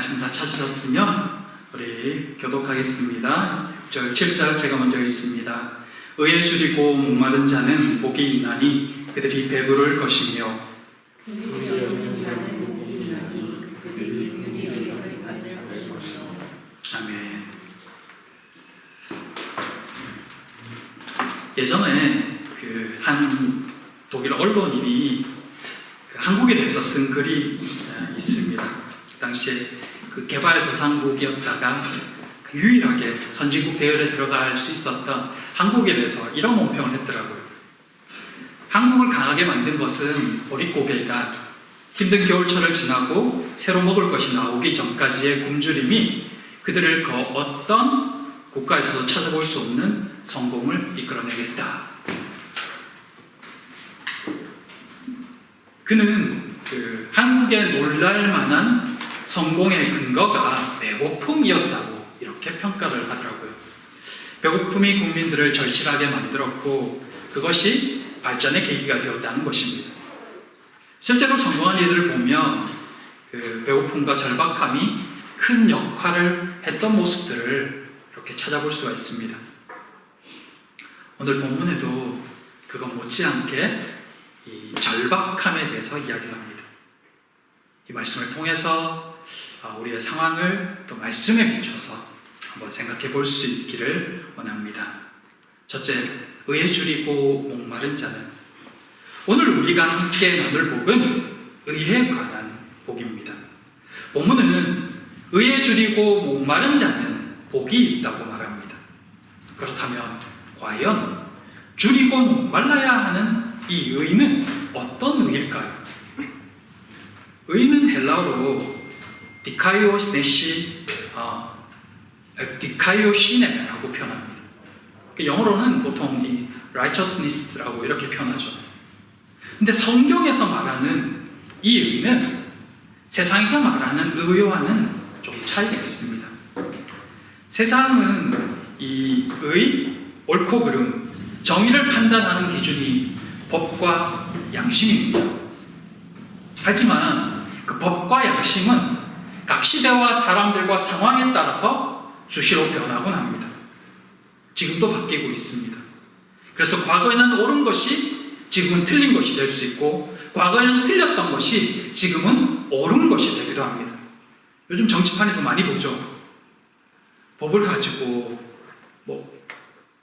말씀 다 찾으셨으면 우리 교독하겠습니다. 6절, 7절 제가 먼저 읽습니다. 의에 줄이고 목마른 자는 복이 있나니 그들이 배부를 것이며 긍휼이 여기는 자는 복이 있나니 그들이 긍휼히 여김을 받을 것이며. 아멘. 예전에 한 독일 언론인이 한국에 대해서 쓴 글이 있습니다. 그 당시에 개발도상국이었다가 유일하게 선진국 대열에 들어갈 수 있었던 한국에 대해서 이런 논평을 했더라고요. 한국을 강하게 만든 것은 보릿고개가 힘든 겨울철을 지나고 새로 먹을 것이 나오기 전까지의 굶주림이 그들을 그 어떤 국가에서도 찾아볼 수 없는 성공을 이끌어내겠다. 그는 한국에 놀랄 만한 성공의 근거가 배고픔이었다고 이렇게 평가를 하더라고요. 배고픔이 국민들을 절실하게 만들었고 그것이 발전의 계기가 되었다는 것입니다. 실제로 성공한 이들을 보면 배고픔과 절박함이 큰 역할을 했던 모습들을 이렇게 찾아볼 수가 있습니다. 오늘 본문에도 그것 못지않게 이 절박함에 대해서 이야기를 합니다. 이 말씀을 통해서 우리의 상황을 또 말씀에 비춰서 한번 생각해 볼 수 있기를 원합니다. 첫째, 의에 줄이고 목마른 자는, 오늘 우리가 함께 나눌 복은 의에 관한 복입니다. 본문은 의에 줄이고 목마른 자는 복이 있다고 말합니다. 그렇다면 과연 줄이고 목말라야 하는 이 의는 어떤 의일까요? 의는 헬라어로 디카이오시네라고 표현합니다. 영어로는 보통 이 righteousness라고 이렇게 표현하죠. 근데 성경에서 말하는 이 의는 세상에서 말하는 의와는 좀 차이가 있습니다. 세상은 이 의, 옳고 그름, 정의를 판단하는 기준이 법과 양심입니다. 하지만 그 법과 양심은 각 시대와 사람들과 상황에 따라서 수시로 변하곤 합니다. 지금도 바뀌고 있습니다. 그래서 과거에는 옳은 것이 지금은 틀린 것이 될 수 있고, 과거에는 틀렸던 것이 지금은 옳은 것이 되기도 합니다. 요즘 정치판에서 많이 보죠. 법을 가지고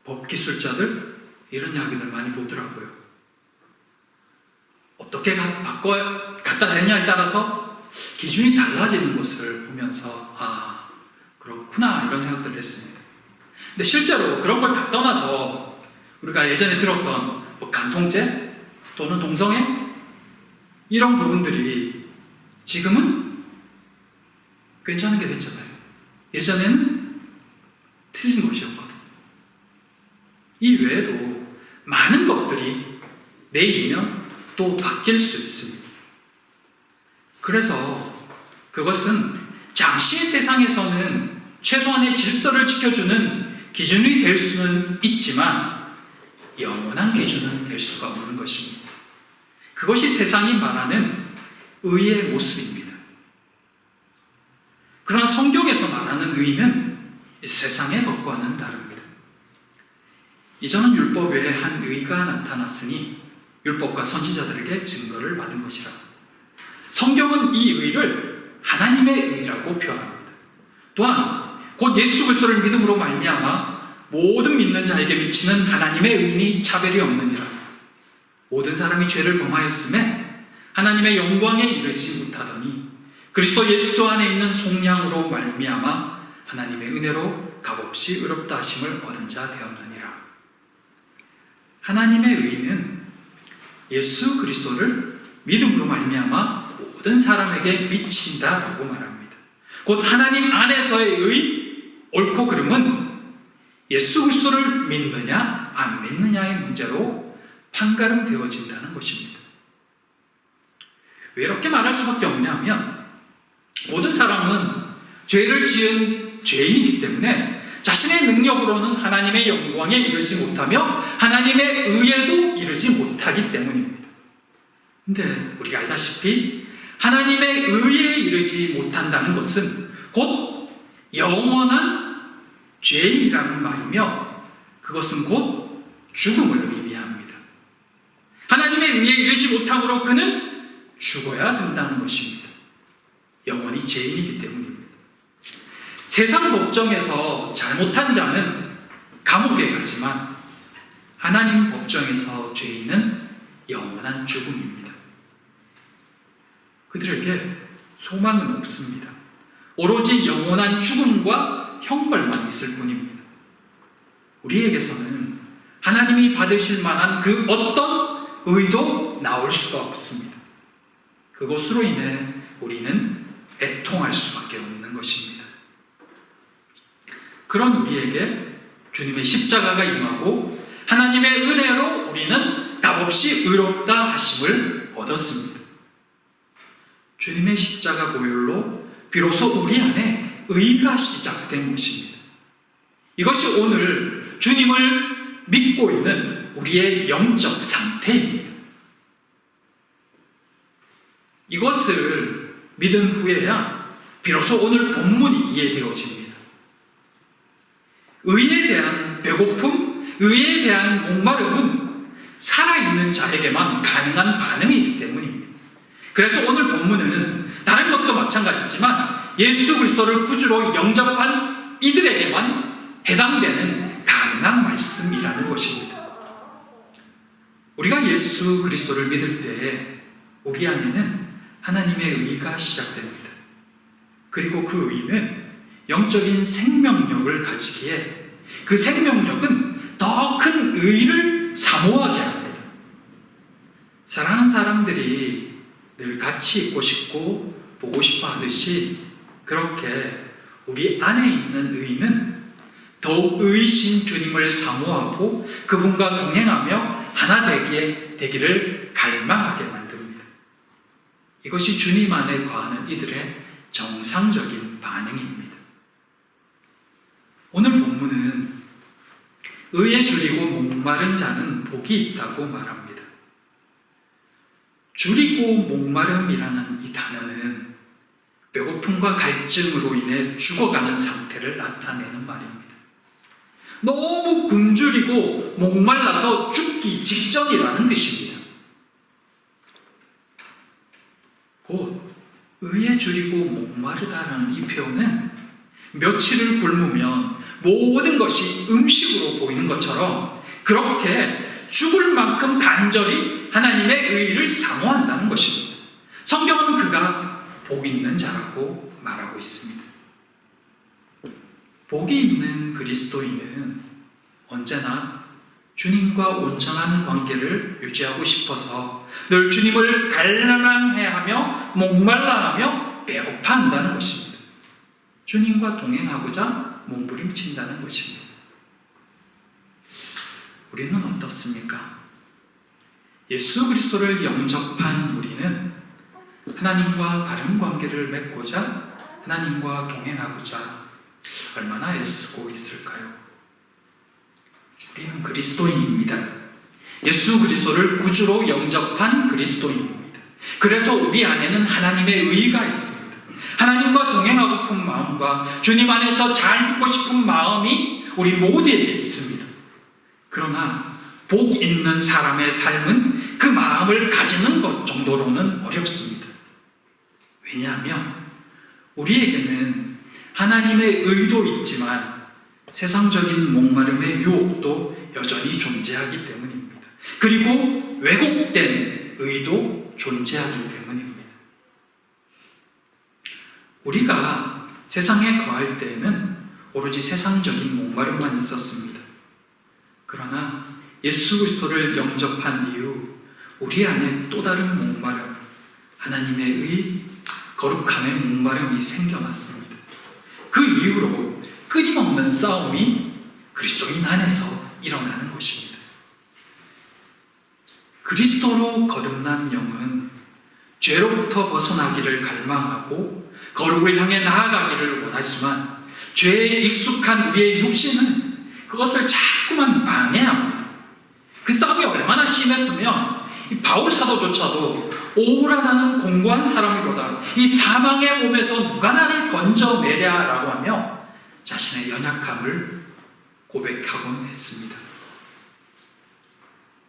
법기술자들 이런 이야기들 많이 보더라고요. 어떻게 갖다 내냐에 따라서 기준이 달라지는 것을 보면서 그렇구나 이런 생각들을 했습니다. 근데 실제로 그런 걸 다 떠나서 우리가 예전에 들었던 간통죄 또는 동성애 이런 부분들이 지금은 괜찮은 게 됐잖아요. 예전에는 틀린 것이었거든요. 이 외에도 많은 것들이 내일이면 또 바뀔 수 있습니다. 그래서 그것은 잠시 세상에서는 최소한의 질서를 지켜주는 기준이 될 수는 있지만 영원한 기준은 될 수가 없는 것입니다. 그것이 세상이 말하는 의의 모습입니다. 그러나 성경에서 말하는 의는 이 세상의 것과는 다릅니다. 이전은 율법 외에 한 의가 나타났으니 율법과 선지자들에게 증거를 받은 것이라. 성경은 이 의를 하나님의 의라고 표현합니다. 또한 곧 예수 그리스도를 믿음으로 말미암아 모든 믿는 자에게 미치는 하나님의 의인이 차별이 없느니라. 모든 사람이 죄를 범하였음에 하나님의 영광에 이르지 못하더니 그리스도 예수 안에 있는 속량으로 말미암아 하나님의 은혜로 값없이 의롭다 하심을 얻은 자 되었느니라. 하나님의 의는 예수 그리스도를 믿음으로 말미암아 모든 사람에게 미친다라고 말합니다. 곧 하나님 안에서의 의, 옳고 그름은 예수 그리스도를 믿느냐 안 믿느냐의 문제로 판가름되어진다는 것입니다. 왜 이렇게 말할 수밖에 없냐면 모든 사람은 죄를 지은 죄인이기 때문에 자신의 능력으로는 하나님의 영광에 이르지 못하며 하나님의 의에도 이르지 못하기 때문입니다. 근데 우리가 알다시피 하나님의 의에 이르지 못한다는 것은 곧 영원한 죄인이라는 말이며 그것은 곧 죽음을 의미합니다. 하나님의 의에 이르지 못함으로 그는 죽어야 된다는 것입니다. 영원히 죄인이기 때문입니다. 세상 법정에서 잘못한 자는 감옥에 가지만 하나님 법정에서 죄인은 영원한 죽음입니다. 그들에게 소망은 없습니다. 오로지 영원한 죽음과 형벌만 있을 뿐입니다. 우리에게서는 하나님이 받으실 만한 그 어떤 의도 나올 수가 없습니다. 그것으로 인해 우리는 애통할 수밖에 없는 것입니다. 그런 우리에게 주님의 십자가가 임하고 하나님의 은혜로 우리는 값없이 의롭다 하심을 얻었습니다. 주님의 십자가 보혈로 비로소 우리 안에 의가 시작된 것입니다. 이것이 오늘 주님을 믿고 있는 우리의 영적 상태입니다. 이것을 믿은 후에야 비로소 오늘 본문이 이해되어집니다. 의에 대한 배고픔, 의에 대한 목마름은 살아있는 자에게만 가능한 반응이기 때문입니다. 그래서 오늘 본문은 다른 것도 마찬가지지만 예수 그리스도를 구주로 영접한 이들에게만 해당되는 가능한 말씀이라는 것입니다. 우리가 예수 그리스도를 믿을 때 우리 안에는 하나님의 의가 시작됩니다. 그리고 그 의는 영적인 생명력을 가지기에 그 생명력은 더 큰 의를 사모하게 합니다. 사랑하는 사람들이 늘 같이 있고 싶고 보고 싶어 하듯이 그렇게 우리 안에 있는 의는 더욱 의이신 주님을 사모하고 그분과 동행하며 하나 되기를 갈망하게 만듭니다. 이것이 주님 안에 거하는 이들의 정상적인 반응입니다. 오늘 본문은 의에 줄이고 목마른 자는 복이 있다고 말합니다. 줄이고 목마름이라는 이 단어는 배고픔과 갈증으로 인해 죽어가는 상태를 나타내는 말입니다. 너무 굶주리고 목말라서 죽기 직전이라는 뜻입니다. 곧 의에 줄이고 목마르다라는 이 표현은 며칠을 굶으면 모든 것이 음식으로 보이는 것처럼 그렇게 죽을 만큼 간절히 하나님의 의를 사모한다는 것입니다. 성경은 그가 복 있는 자라고 말하고 있습니다. 복이 있는 그리스도인은 언제나 주님과 온전한 관계를 유지하고 싶어서 늘 주님을 갈망해하며 목말라하며 배고파한다는 것입니다. 주님과 동행하고자 몸부림친다는 것입니다. 우리는 어떻습니까? 예수 그리스도를 영접한 우리는 하나님과 바른 관계를 맺고자 하나님과 동행하고자 얼마나 애쓰고 있을까요? 우리는 그리스도인입니다. 예수 그리스도를 구주로 영접한 그리스도인입니다. 그래서 우리 안에는 하나님의 의가 있습니다. 하나님과 동행하고픈 마음과 주님 안에서 잘 믿고 싶은 마음이 우리 모두에게 있습니다. 그러나 복 있는 사람의 삶은 그 마음을 가지는 것 정도로는 어렵습니다. 왜냐하면 우리에게는 하나님의 의도 있지만 세상적인 목마름의 유혹도 여전히 존재하기 때문입니다. 그리고 왜곡된 의도 존재하기 때문입니다. 우리가 세상에 거할 때에는 오로지 세상적인 목마름만 있었습니다. 그러나 예수 그리스도를 영접한 이후 우리 안에 또 다른 목마름, 하나님의 의, 거룩함의 목마름이 생겨났습니다. 그 이후로 끊임없는 싸움이 그리스도인 안에서 일어나는 것입니다. 그리스도로 거듭난 영은 죄로부터 벗어나기를 갈망하고 거룩을 향해 나아가기를 원하지만 죄에 익숙한 우리의 육신은 그것을 자꾸만 방해합니다. 그 싸움이 얼마나 심했으면 이 바울 사도조차도 오라 나는 공고한 사람이로다. 이 사망의 몸에서 누가 나를 건져내랴 라고 하며 자신의 연약함을 고백하곤 했습니다.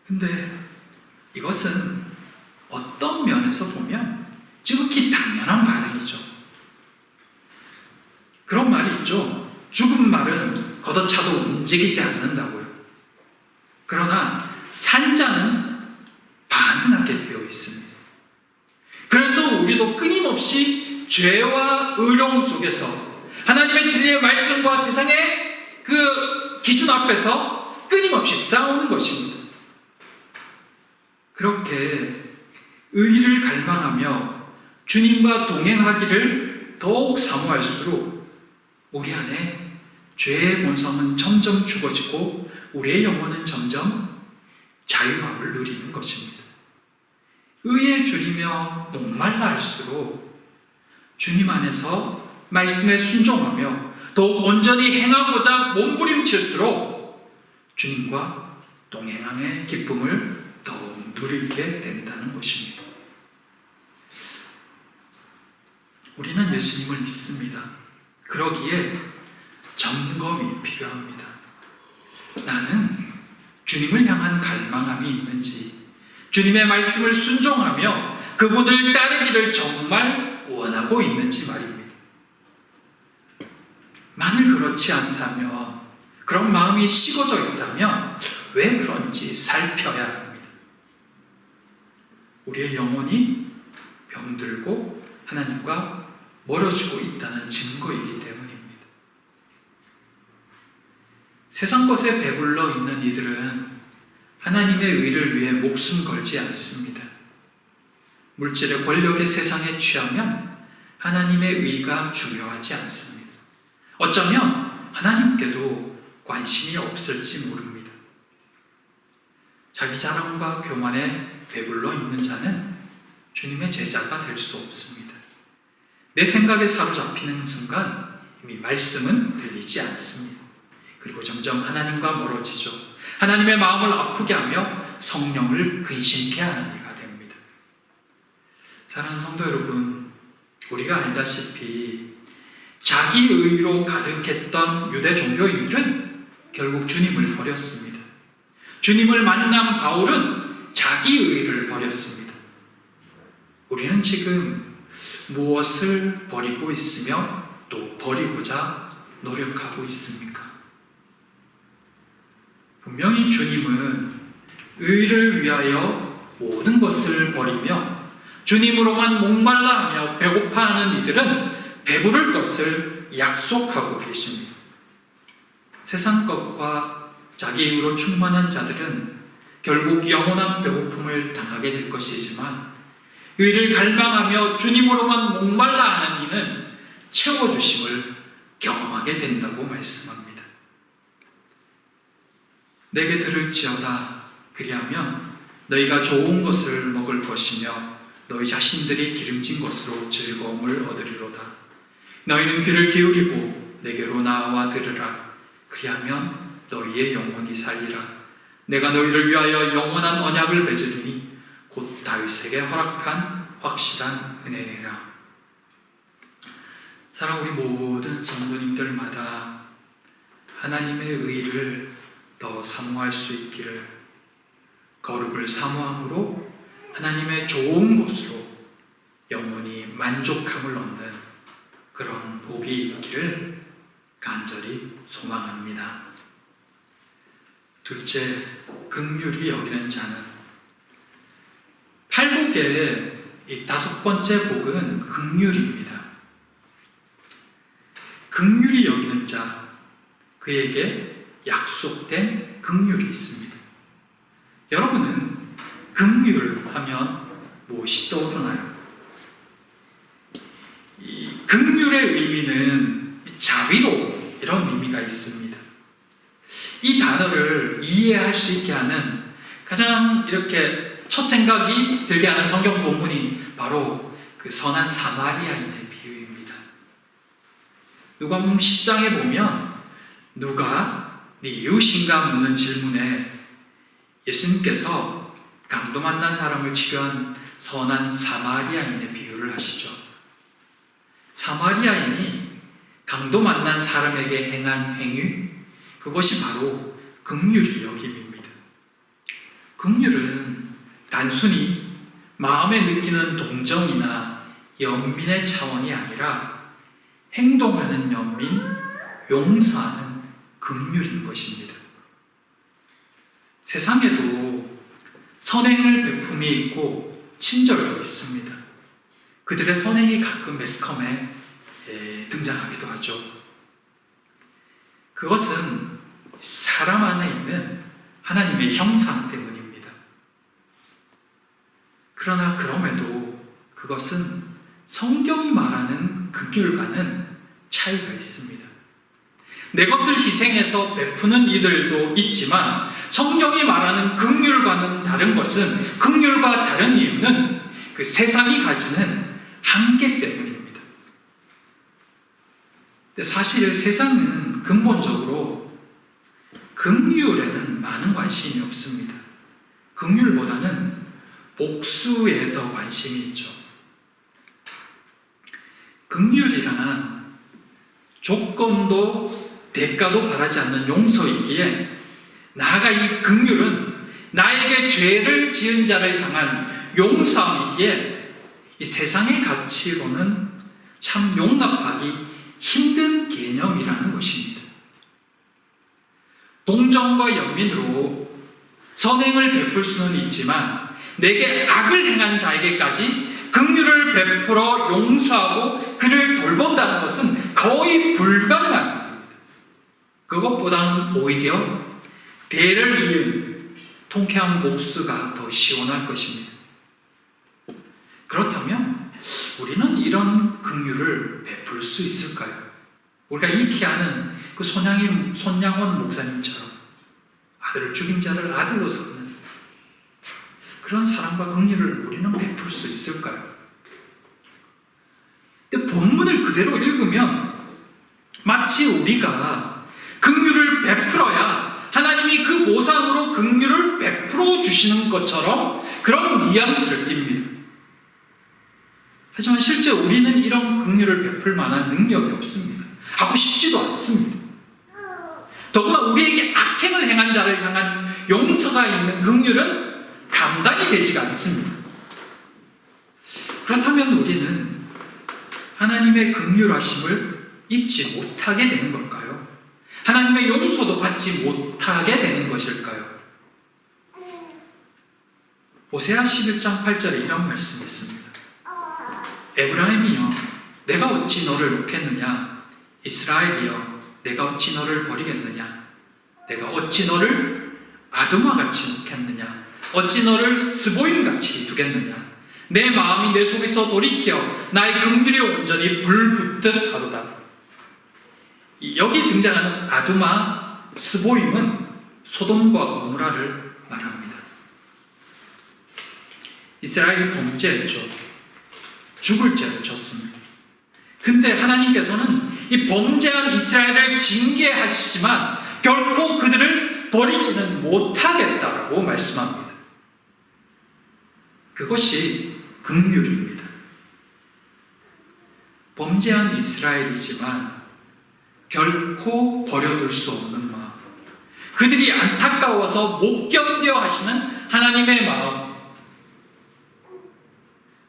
근데 이것은 어떤 면에서 보면 지극히 당연한 반응이죠. 그런 말이 있죠. 죽은 말은 걷어차도 움직이지 않는다고요. 그러나 산자는 반응하게 되어 있습니다. 그래서 우리도 끊임없이 죄와 의로움 속에서 하나님의 진리의 말씀과 세상의 그 기준 앞에서 끊임없이 싸우는 것입니다. 그렇게 의를 갈망하며 주님과 동행하기를 더욱 사모할수록 우리 안에 죄의 본성은 점점 죽어지고 우리의 영혼은 점점 자유함을 누리는 것입니다. 의에 줄이며 목말라 할수록 주님 안에서 말씀에 순종하며 더욱 온전히 행하고자 몸부림칠수록 주님과 동행함의 기쁨을 더욱 누리게 된다는 것입니다. 우리는 예수님을 믿습니다. 그러기에 점검이 필요합니다. 나는 주님을 향한 갈망함이 있는지, 주님의 말씀을 순종하며 그분을 따르기를 정말 원하고 있는지 말입니다. 만일 그렇지 않다면, 그런 마음이 식어져 있다면 왜 그런지 살펴야 합니다. 우리의 영혼이 병들고 하나님과 멀어지고 있다는 증거이기 때문입니다. 세상 것에 배불러 있는 이들은 하나님의 의를 위해 목숨 걸지 않습니다. 물질의 권력의 세상에 취하면 하나님의 의가 중요하지 않습니다. 어쩌면 하나님께도 관심이 없을지 모릅니다. 자기 자랑과 교만에 배불러 있는 자는 주님의 제자가 될 수 없습니다. 내 생각에 사로잡히는 순간 이미 말씀은 들리지 않습니다. 그리고 점점 하나님과 멀어지죠. 하나님의 마음을 아프게 하며 성령을 근심케 하는 이가 됩니다. 사랑하는 성도 여러분, 우리가 알다시피 자기 의로 가득했던 유대 종교인들은 결국 주님을 버렸습니다. 주님을 만난 바울은 자기 의를 버렸습니다. 우리는 지금 무엇을 버리고 있으며 또 버리고자 노력하고 있습니까? 분명히 주님은 의를 위하여 모든 것을 버리며 주님으로만 목말라하며 배고파하는 이들은 배부를 것을 약속하고 계십니다. 세상 것과 자기 힘으로 충만한 자들은 결국 영원한 배고픔을 당하게 될 것이지만 의를 갈망하며 주님으로만 목말라하는 이는 채워주심을 경험하게 된다고 말씀합니다. 내게 들을지어다. 그리하면 너희가 좋은 것을 먹을 것이며 너희 자신들이 기름진 것으로 즐거움을 얻으리로다. 너희는 귀를 기울이고 내게로 나와 들으라. 그리하면 너희의 영혼이 살리라. 내가 너희를 위하여 영원한 언약을 맺으리니 곧 다윗에게 허락한 확실한 은혜니라. 사랑, 우리 모든 성도님들마다 하나님의 의를 더 사모할 수 있기를, 거룩을 사모함으로 하나님의 좋은 곳으로 영원히 만족함을 얻는 그런 복이 있기를 간절히 소망합니다. 둘째, 긍휼히 여기는 자는. 팔복의 이 다섯 번째 복은 긍휼입니다. 긍휼히 여기는 자, 그에게 약속된 긍휼이 있습니다. 여러분은 긍휼하면 무엇이 떠오르나요? 이 긍휼의 의미는 자비로움, 이런 의미가 있습니다. 이 단어를 이해할 수 있게 하는 가장 이렇게 첫 생각이 들게 하는 성경 본문이 바로 그 선한 사마리아인의 비유입니다. 누가복음 10장에 보면 누가 네 이웃인가 묻는 질문에 예수님께서 강도 만난 사람을 치료한 선한 사마리아인의 비유를 하시죠. 사마리아인이 강도 만난 사람에게 행한 행위, 그것이 바로 긍휼이 여김입니다. 긍휼은 단순히 마음에 느끼는 동정이나 연민의 차원이 아니라 행동하는 연민, 용서하는 긍휼인 것입니다. 세상에도 선행을 베품이 있고 친절도 있습니다. 그들의 선행이 가끔 매스컴에 등장하기도 하죠. 그것은 사람 안에 있는 하나님의 형상 때문입니다. 그러나 그럼에도 그것은 성경이 말하는 긍휼과는 차이가 있습니다. 내 것을 희생해서 베푸는 이들도 있지만 성경이 말하는 긍휼과는 다른 것은, 긍휼과 다른 이유는 그 세상이 가지는 한계 때문입니다. 근데 사실 세상은 근본적으로 긍휼에는 많은 관심이 없습니다. 긍휼보다는 복수에 더 관심이 있죠. 긍휼이란 조건도 대가도 바라지 않는 용서이기에, 나아가 이 긍휼은 나에게 죄를 지은 자를 향한 용서함이기에 이 세상의 가치로는 참 용납하기 힘든 개념이라는 것입니다. 동정과 연민으로 선행을 베풀 수는 있지만 내게 악을 행한 자에게까지 긍휼을 베풀어 용서하고 그를 돌본다는 것은 거의 불가능한 일입니다. 그것보다는 오히려 대를 이은 통쾌한 복수가 더 시원할 것입니다. 그렇다면 우리는 이런 긍휼을 베풀 수 있을까요? 우리가 익히 아는 그 손양원 목사님처럼 아들을 죽인 자를 아들로 삼는 그런 사랑과 긍휼을 우리는 베풀 수 있을까요? 근데 본문을 그대로 읽으면 마치 우리가 긍휼을 베풀어야 하나님이 그 보상으로 긍휼을 베풀어 주시는 것처럼 그런 뉘앙스를 띱니다. 하지만 실제 우리는 이런 긍휼을 베풀 만한 능력이 없습니다. 하고 싶지도 않습니다. 더구나 우리에게 악행을 행한 자를 향한 용서가 있는 긍휼은 감당이 되지가 않습니다. 그렇다면 우리는 하나님의 긍휼하심을 입지 못하게 되는 걸까요? 하나님의 용서도 받지 못하게 되는 것일까요? 호세아 11장 8절에 이런 말씀이 있습니다. 에브라임이여 내가 어찌 너를 놓겠느냐? 이스라엘이여 내가 어찌 너를 버리겠느냐? 내가 어찌 너를 아두마같이 놓겠느냐? 어찌 너를 스보임같이 두겠느냐? 내 마음이 내 속에서 돌이켜 나의 긍휼이 온전히 불붙듯 하도다. 여기 등장하는 아두마, 스보임은 소돔과 고모라를 말합니다. 이스라엘이 범죄했죠. 죽을 죄를 졌습니다. 근데 하나님께서는 이 범죄한 이스라엘을 징계하시지만 결코 그들을 버리지는 못하겠다라고 말씀합니다. 그것이 긍휼입니다. 범죄한 이스라엘이지만 결코 버려둘 수 없는 마음, 그들이 안타까워서 못 견뎌 하시는 하나님의 마음,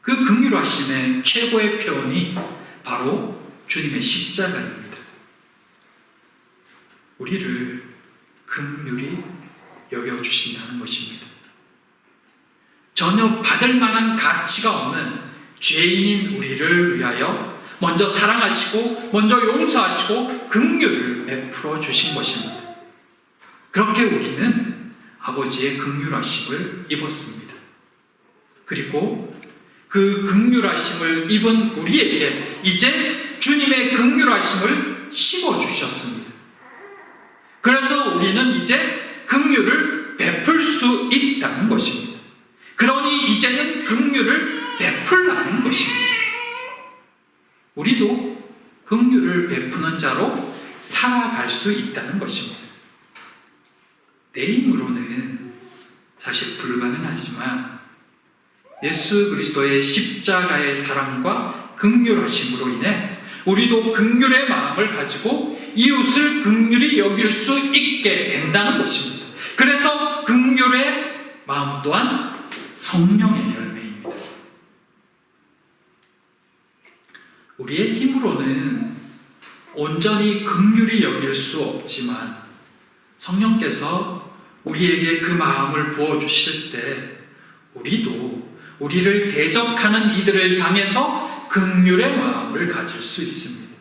그 긍휼하심의 최고의 표현이 바로 주님의 십자가입니다. 우리를 긍휼히 여겨주신다는 것입니다. 전혀 받을 만한 가치가 없는 죄인인 우리를 위하여 먼저 사랑하시고 먼저 용서하시고 긍휼을 베풀어 주신 것입니다. 그렇게 우리는 아버지의 긍휼하심을 입었습니다. 그리고 그 긍휼하심을 입은 우리에게 이제 주님의 긍휼하심을 심어주셨습니다. 그래서 우리는 이제 긍휼을 베풀 수 있다는 것입니다. 그러니 이제는 긍휼을 베풀라는 것입니다. 우리도 긍휼을 베푸는 자로 살아갈 수 있다는 것입니다. 내 힘으로는 사실 불가능하지만 예수 그리스도의 십자가의 사랑과 긍휼하심으로 인해 우리도 긍휼의 마음을 가지고 이웃을 긍휼히 여길 수 있게 된다는 것입니다. 그래서 긍휼의 마음 또한 성령의 열매입니다. 우리의 힘으로는 온전히 긍휼히 여길 수 없지만 성령께서 우리에게 그 마음을 부어주실 때 우리도 우리를 대적하는 이들을 향해서 긍휼의 마음을 가질 수 있습니다.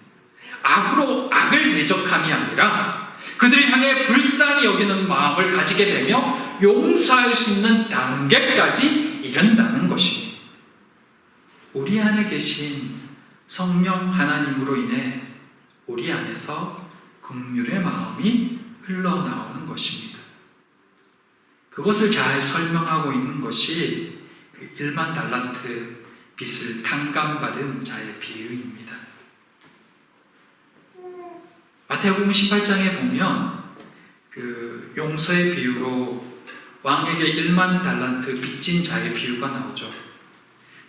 악으로 악을 대적함이 아니라 그들을 향해 불쌍히 여기는 마음을 가지게 되며 용서할 수 있는 단계까지 이른다는 것입니다. 우리 안에 계신 성령 하나님으로 인해 우리 안에서 긍휼의 마음이 흘러나오는 것입니다. 그것을 잘 설명하고 있는 것이 1만 달란트 빚을 탕감받은 자의 비유입니다. 마태복음 18장에 보면 그 용서의 비유로 왕에게 1만 달란트 빚진 자의 비유가 나오죠.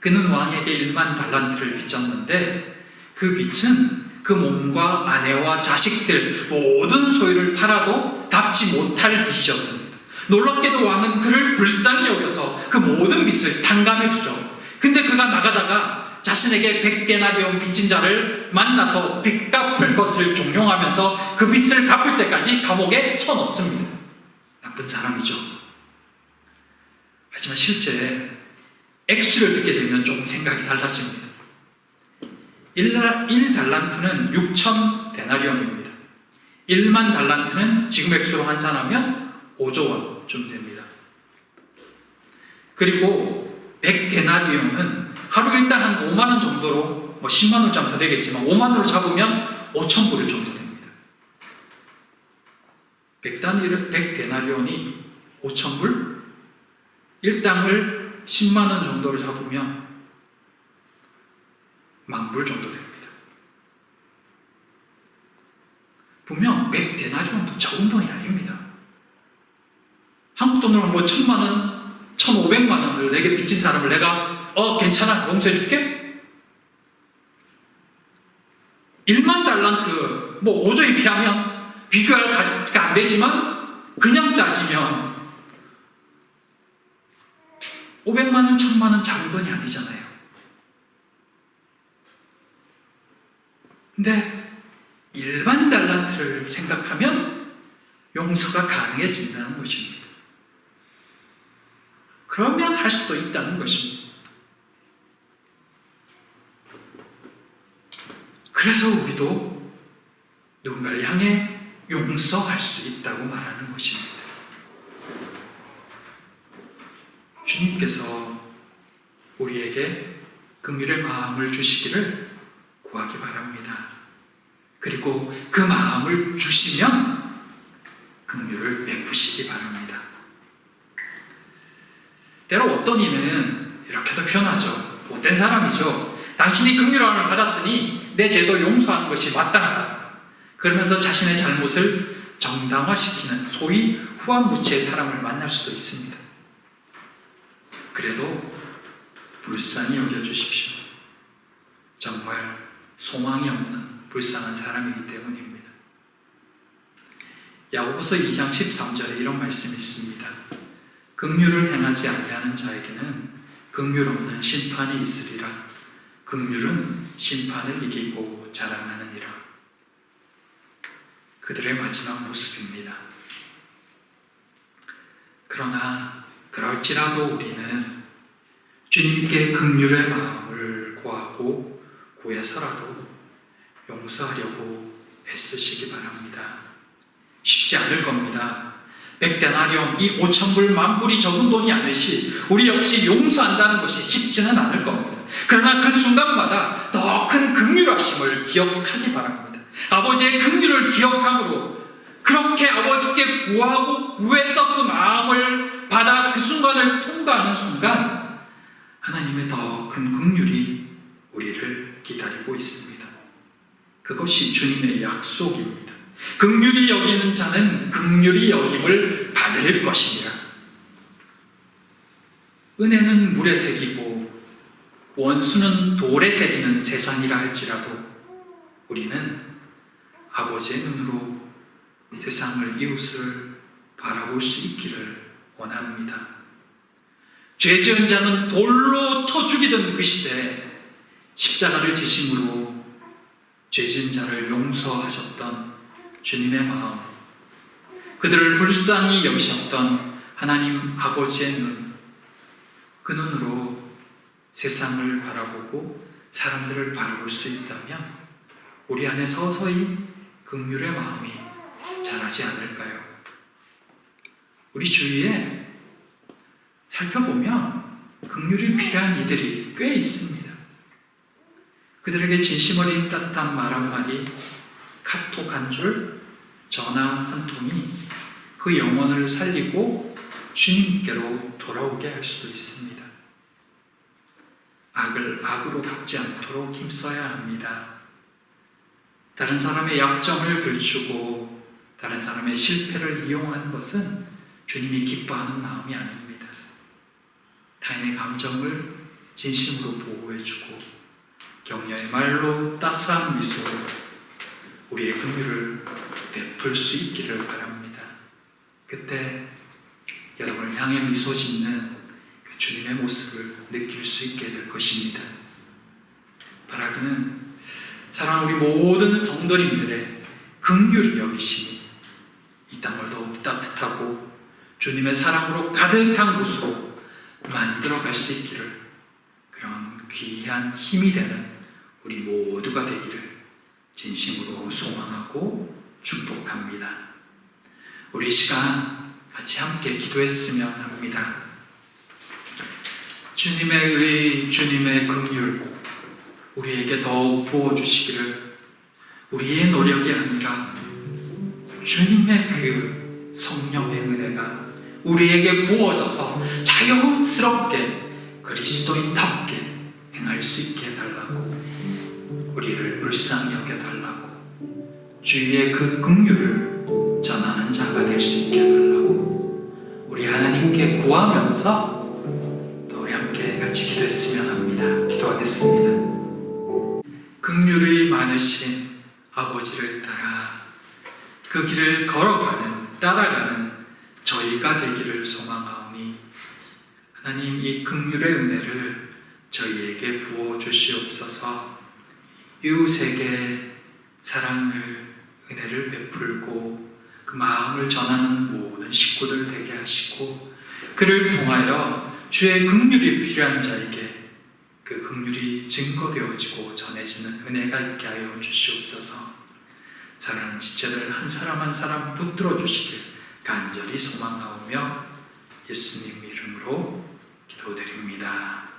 그는 왕에게 1만 달란트를 빚졌는데 그 빚은 그 몸과 아내와 자식들 모든 소유를 팔아도 갚지 못할 빚이었습니다. 놀랍게도 왕은 그를 불쌍히 여겨서 그 모든 빚을 탕감해 주죠. 근데 그가 나가다가 자신에게 100데나리온 빚진 자를 만나서 빚 갚을 것을 종용하면서 그 빚을 갚을 때까지 감옥에 쳐넣습니다. 나쁜 사람이죠. 하지만 실제 액수를 듣게 되면 조금 생각이 달라집니다. 1달란트는 6,000데나리온입니다. 1만 달란트는 지금 액수로 환산하면 5조 원쯤 됩니다. 그리고 100데나리온은 하루 일당 한 5만 원 정도로 10만 원 좀 더 되겠지만 5만 원으로 잡으면 5,000불 정도 됩니다. 100데나리온이 5,000불? 일당을 10만 원 정도로 잡으면 10,000불 정도 됩니다. 분명 100데나리온도 적은 돈이 아닙니다. 한국 돈으로 1,000만 원, 1,500만 원을 내게 빚진 사람을 내가 괜찮아 용서해 줄게? 1만 달란트 5조에 비하면 비교할 가치가 안 되지만 그냥 따지면 500만 원, 1,000만 원 작은 돈이 아니잖아요. 근데 일반 달란트를 생각하면 용서가 가능해진다는 것입니다. 그러면 할 수도 있다는 것입니다. 그래서 우리도 누군가를 향해 용서할 수 있다고 말하는 것입니다. 주님께서 우리에게 긍휼의 마음을 주시기를 구하기 바랍니다. 그리고 그 마음을 주시면 긍휼을 베푸시기 바랍니다. 때로 어떤 이는 이렇게도 표현하죠. 못된 사람이죠. 당신이 긍휼함을 받았으니 내 죄도 용서하는 것이 마땅하다. 그러면서 자신의 잘못을 정당화시키는 소위 후한무치의 사람을 만날 수도 있습니다. 그래도 불쌍히 여겨주십시오. 정말 소망이 없는 불쌍한 사람이기 때문입니다. 야고보서 2장 13절에 이런 말씀이 있습니다. 긍휼을 행하지 아니하는 자에게는 긍휼 없는 심판이 있으리라. 긍휼은 심판을 이기고 자랑하느니라. 그들의 마지막 모습입니다. 그러나 그럴지라도 우리는 주님께 긍휼의 마음을 구하고 구해서라도 용서하려고 애쓰시기 바랍니다. 쉽지 않을 겁니다. 100데나리온, 이 5,000불, 10,000불이 적은 돈이 아니시 우리 역시 용서한다는 것이 쉽지는 않을 겁니다. 그러나 그 순간마다 더 큰 긍휼하심을 기억하기 바랍니다. 아버지의 긍휼을 기억함으로 그렇게 아버지께 구하고 구해서 그 마음을 받아 그 순간을 통과하는 순간 하나님의 더 큰 긍휼이 우리를 기다리고 있습니다. 그것이 주님의 약속입니다. 긍휼히 여기는 자는 긍휼히 여김을 받을 것이니라. 은혜는 물에 새기고 원수는 돌에 새기는 세상이라 할지라도 우리는 아버지의 눈으로 세상을, 이웃을 바라볼 수 있기를 원합니다. 죄 지은 자는 돌로 쳐 죽이던 그 시대에 십자가를 지심으로 죄 지은 자를 용서하셨던 주님의 마음, 그들을 불쌍히 여기셨던 하나님 아버지의 눈, 그 눈으로 세상을 바라보고 사람들을 바라볼 수 있다면 우리 안에 서서히 긍휼의 마음이 자라지 않을까요? 우리 주위에 살펴보면 긍휼이 필요한 이들이 꽤 있습니다. 그들에게 진심 어린 따뜻한 말 한마디, 카톡 한 줄, 전화 한 통이 그 영혼을 살리고 주님께로 돌아오게 할 수도 있습니다. 악을 악으로 갚지 않도록 힘써야 합니다. 다른 사람의 약점을 들추고 다른 사람의 실패를 이용하는 것은 주님이 기뻐하는 마음이 아닙니다. 타인의 감정을 진심으로 보호해주고 격려의 말로 따스한 미소로 우리의 긍휼을 베풀 수 있기를 바랍니다. 그때 여러분을 향해 미소 짓는 그 주님의 모습을 느낄 수 있게 될 것입니다. 바라기는 사랑하는 우리 모든 성도님들의 긍휼히 여기심이 이 땅을 더욱 따뜻하고 주님의 사랑으로 가득한 곳으로 만들어갈 수 있기를, 그런 귀한 힘이 되는 우리 모두가 되기를 진심으로 소망하고 축복합니다. 우리 시간 같이 함께 기도했으면 합니다. 주님의 의, 주님의 긍휼 우리에게 더욱 부어주시기를, 우리의 노력이 아니라 주님의 그 성령의 은혜가 우리에게 부어져서 자연스럽게 그리스도인답게 행할 수 있게 해달라고, 우리를 불쌍히 여겨달라고, 주위의 그 긍휼을 전하는 자가 될 수 있게 해달라고 우리 하나님께 구하면서 또 우리 함께 같이 기도했으면 합니다. 기도하겠습니다. 긍휼이 많으신 아버지를 따라 그 길을 따라가는 저희가 되기를 소망하오니, 하나님 이 긍휼의 은혜를 저희에게 부어 주시옵소서. 이웃에게 사랑을, 은혜를 베풀고 그 마음을 전하는 모든 식구들 되게 하시고, 그를 통하여 주의 긍휼이 필요한 자에게 그 긍휼이 증거되어지고 전해지는 은혜가 있게 하여 주시옵소서. 사랑하는 지체들 한 사람 한 사람 붙들어 주시길 간절히 소망하오며 예수님 이름으로 기도드립니다.